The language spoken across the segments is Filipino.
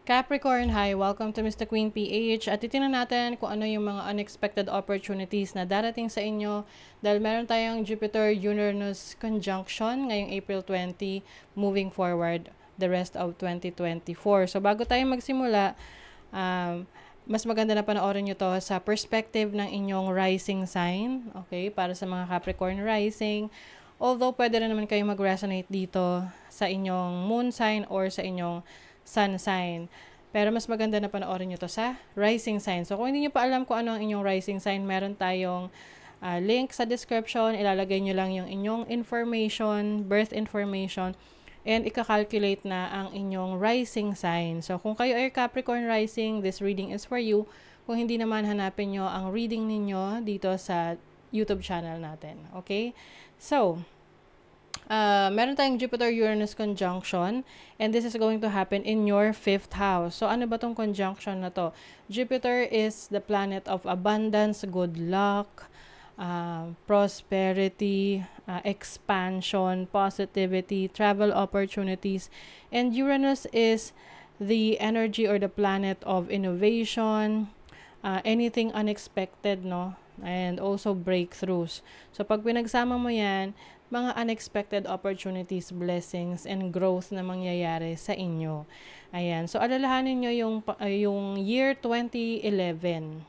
Capricorn, hi! Welcome to Mr. Queen PH at titingnan natin kung ano yung mga unexpected opportunities na darating sa inyo dahil meron tayong Jupiter-Uranus conjunction ngayong April 20 moving forward the rest of 2024. So bago tayo magsimula, mas maganda na panoorin nyo to sa perspective ng inyong rising sign, okay, para sa mga Capricorn rising. Although pwede rin naman kayo mag-resonate dito sa inyong moon sign or sa inyong sun sign. Pero mas maganda na panoorin nyo to sa rising sign. So kung hindi nyo pa alam kung ano ang inyong rising sign, meron tayong link sa description. Ilalagay nyo lang yung inyong information, birth information, and ika-calculate na ang inyong rising sign. So kung kayo ay Capricorn rising, this reading is for you. Kung hindi naman, hanapin nyo ang reading ninyo dito sa YouTube channel natin. Okay? So, meron tayong Jupiter-Uranus conjunction and this is going to happen in your 5th house. So, ano ba tong conjunction na to? Jupiter is the planet of abundance, good luck, prosperity, expansion, positivity, travel opportunities. And Uranus is the energy or the planet of innovation, anything unexpected, no? And also breakthroughs. So, pag pinagsama mo yan, mga unexpected opportunities, blessings, and growth na mangyayari sa inyo. Ayan. So, alalahanin nyo yung year 2011.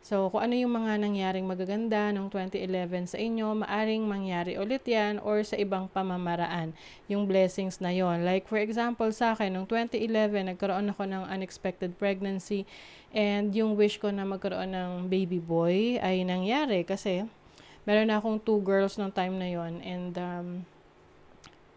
So, kung ano yung mga nangyaring magaganda noong 2011 sa inyo, maaring mangyari ulit yan or sa ibang pamamaraan, yung blessings na yon. Like, for example, sa akin, noong 2011, nagkaroon ako ng unexpected pregnancy and yung wish ko na magkaroon ng baby boy ay nangyari kasi meron na akong 2 girls nung time na yon and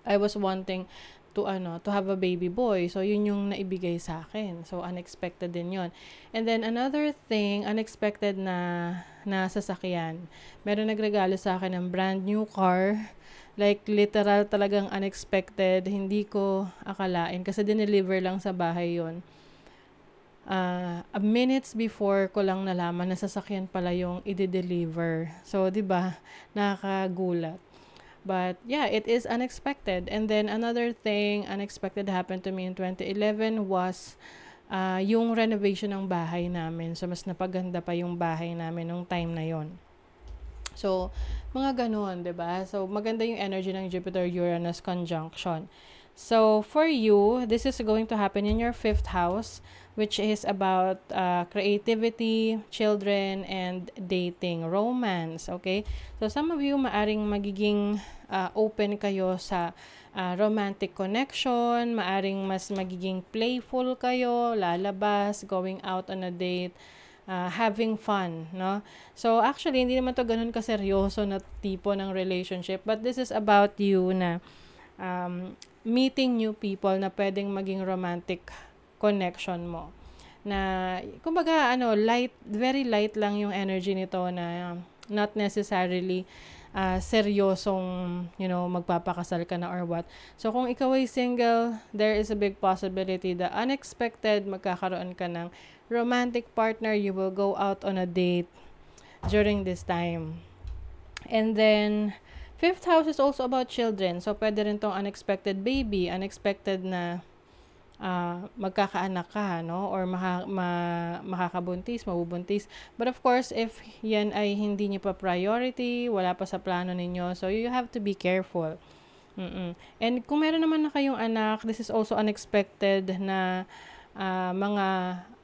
I was wanting to have a baby boy. So, yun yung naibigay sa akin. So, unexpected din yon. And then, another thing, unexpected na sasakyan. Meron nagregalo sa akin ng brand new car. Like, literal talagang unexpected. Hindi ko akalain kasi dineliver lang sa bahay yon. Minutes before ko lang nalaman na sasakyan pala yung i-deliver. So, 'di ba? Nakakagulat. But yeah, it is unexpected. And then another thing unexpected happened to me in 2011 was yung renovation ng bahay namin. So, mas napaganda pa yung bahay namin nung time na yon. So, mga ganun, 'di ba? So, maganda yung energy ng Jupiter-Uranus conjunction. So, for you, this is going to happen in your 5th house, which is about creativity, children, and dating, romance, okay? So, some of you maaring magiging open kayo sa romantic connection, maaring mas magiging playful kayo, lalabas, going out on a date, having fun, no? So, actually, hindi naman to ganun kaseryoso na tipo ng relationship, but this is about you na meeting new people na pwedeng maging romantic connection mo. Na, kumbaga, light, very light lang yung energy nito na not necessarily seryosong, magpapakasal ka na or what. So, kung ikaw ay single, there is a big possibility that unexpected magkakaroon ka ng romantic partner. You will go out on a date during this time. And then, 5th house is also about children. So, pwede rin tong unexpected baby, unexpected na magkakaanak ka, no? Or makakabuntis, mabubuntis. But of course, if yan ay hindi niyo pa priority, wala pa sa plano ninyo, so you have to be careful. And kung meron naman na kayong anak, this is also unexpected na mga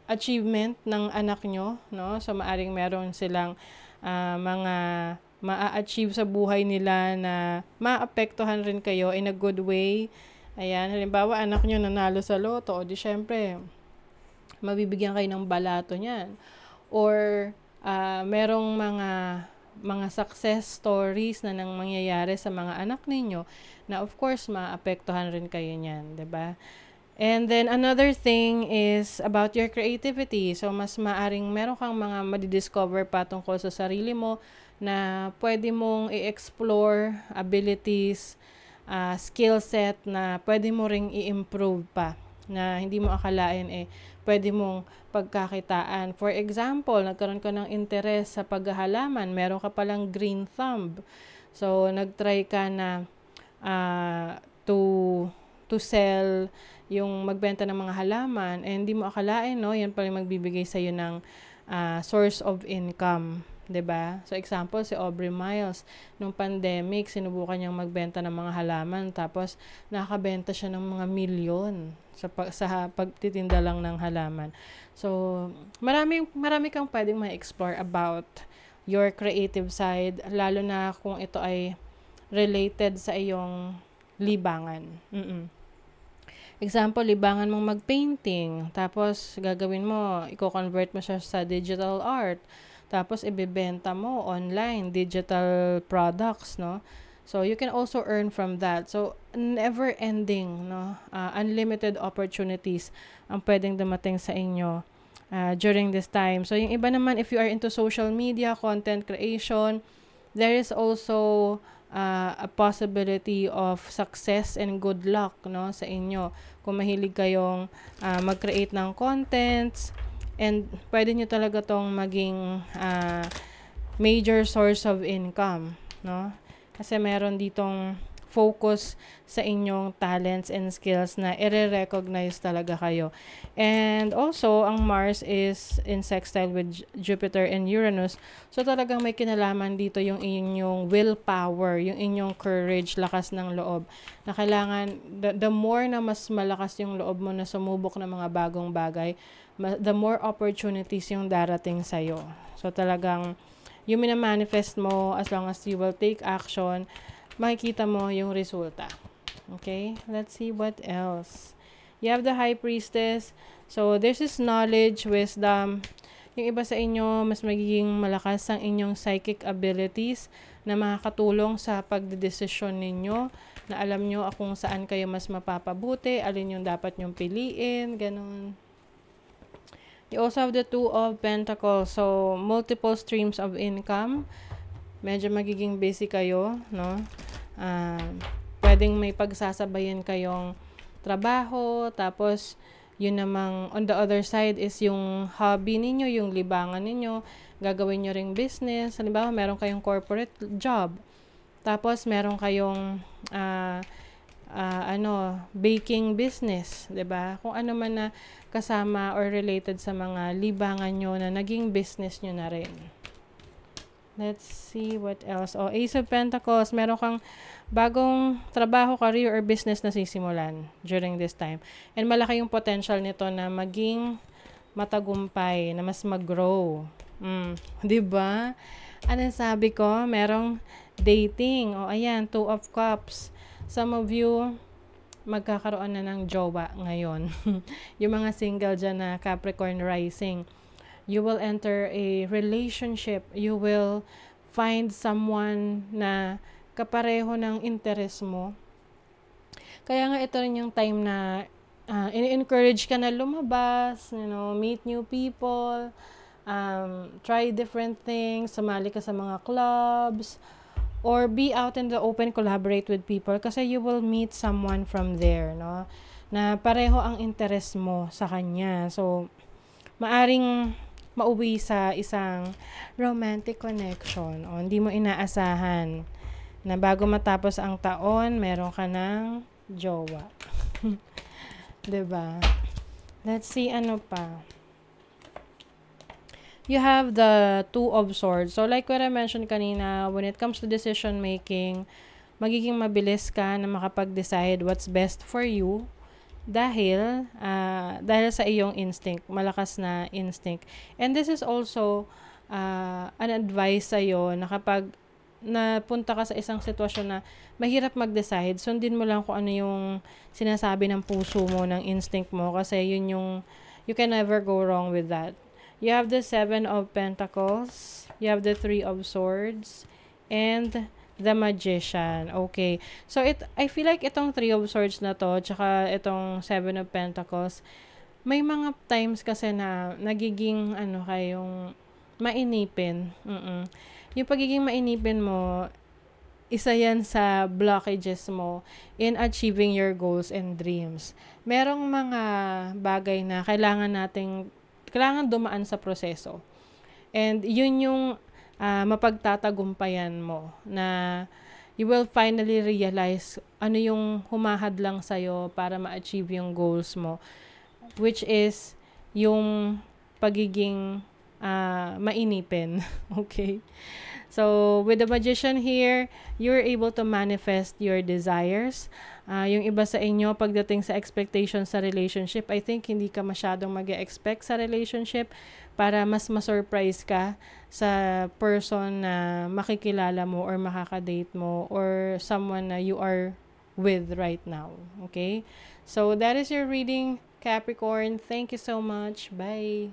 achievement ng anak nyo, no? So, maaring meron silang mga ma-achieve sa buhay nila na maapektuhan rin kayo in a good way. Ayan, halimbawa anak nyo nanalo sa loto, o di syempre, mabibigyan kayo ng balato niyan. Or merong mga success stories na nang mangyayari sa mga anak ninyo na of course maapektuhan rin kayo niyan, 'di ba? And then another thing is about your creativity. So mas maaring meron kang mga madidiscover pa tungkol sa sarili mo na pwede mong i-explore abilities, skill set na pwede mo ring i-improve pa na hindi mo akalain pwede mong pagkakitaan. For example, nagkaroon ka ng interest sa paghahalaman, meron ka palang green thumb. So, nagtry ka na to to sell, yung magbenta ng mga halaman, and hindi mo akalain, no, yan pala yung magbibigay sa'yo ng source of income. 'Di ba? So example, si Aubrey Miles, nung pandemic, sinubukan niyang magbenta ng mga halaman, tapos nakabenta siya ng mga milyon sa pagtitinda lang ng halaman. So, marami kang pwedeng ma-explore about your creative side, lalo na kung ito ay related sa iyong libangan. Example, libangan mong mag-painting, tapos gagawin mo, i-convert mo siya sa digital art, tapos ibebenta mo online, digital products, no? So, you can also earn from that. So, never ending, no? Unlimited opportunities ang pwedeng dumating sa inyo during this time. So, yung iba naman, if you are into social media, content creation, there is also a possibility of success and good luck, no, sa inyo. Kung mahilig kayong mag-create ng contents, and pwede nyo talaga tong maging major source of income, no? Kasi meron ditong focus sa inyong talents and skills na i-recognize talaga kayo. And also, ang Mars is in sextile with Jupiter and Uranus. So, talagang may kinalaman dito yung inyong willpower, yung inyong courage, lakas ng loob. Na kailangan, the more na mas malakas yung loob mo na sumubok ng mga bagong bagay, the more opportunities yung darating sa'yo. So, talagang, yung minamanifest mo, as long as you will take action, makikita mo yung resulta. Okay? Let's see what else. You have the High Priestess. So, this is knowledge, wisdom. Yung iba sa inyo, mas magiging malakas ang inyong psychic abilities na makakatulong sa pagdedesisyon ninyo, na alam nyo kung saan kayo mas mapapabuti, alin yung dapat nyong piliin, ganun. You also have the Two of Pentacles. So, multiple streams of income. Medyo magiging busy kayo, no? Pwedeng may pagsasabayan kayong trabaho, tapos yun namang on the other side is yung hobby ninyo, yung libangan ninyo, gagawin nyo ring business. Halimbawa, meron kayong corporate job, tapos meron kayong baking business, 'di ba? Kung ano man na kasama or related sa mga libangan nyo na naging business nyo na rin. Let's see what else. Ace of Pentacles. Meron kang bagong trabaho, career, or business na sisimulan during this time. And malaki yung potential nito na maging matagumpay, na mas mag-grow. Diba? Ano sabi ko? Merong dating. Ayan, Two of Cups. Some of you, magkakaroon na ng jowa ngayon. Yung mga single dyan na Capricorn rising. You will enter a relationship. You will find someone na kapareho ng interest mo. Kaya nga ito rin yung time na in-encourage ka na lumabas, meet new people, try different things, sumali ka sa mga clubs, or be out in the open, collaborate with people kasi you will meet someone from there, no? Na pareho ang interest mo sa kanya. So, maaring mauwi sa isang romantic connection. Hindi mo inaasahan na bago matapos ang taon, meron ka ng jowa. Diba? Let's see, ano pa. You have the Two of Swords. So, like what I mentioned kanina, when it comes to decision making, magiging mabilis ka na makapag-decide what's best for you dahil sa iyong instinct, malakas na instinct. And this is also an advice sa'yo na kapag napunta ka sa isang sitwasyon na mahirap mag-decide, sundin mo lang kung ano yung sinasabi ng puso mo, ng instinct mo, kasi yun yung, you can never go wrong with that. You have the Seven of Pentacles, you have the Three of Swords, and the Magician. Okay. So, I feel like itong Three of Swords na to, tsaka itong Seven of Pentacles, may mga times kasi na nagiging, kayong mainipin. Yung pagiging mainipin mo, isa yan sa blockages mo in achieving your goals and dreams. Merong mga bagay na kailangan dumaan sa proseso. And yun yung mapagtatagumpayan mo na you will finally realize ano yung humahadlang sa'yo para ma-achieve yung goals mo, which is yung pagiging mainipin. Okay? So, with the Magician here, you're able to manifest your desires. Yung iba sa inyo, pagdating sa expectation sa relationship, I think hindi ka masyadong mag-expect sa relationship para mas ma-surprise ka sa person na makikilala mo or makakadate mo or someone na you are with right now. Okay? So, that is your reading, Capricorn. Thank you so much. Bye!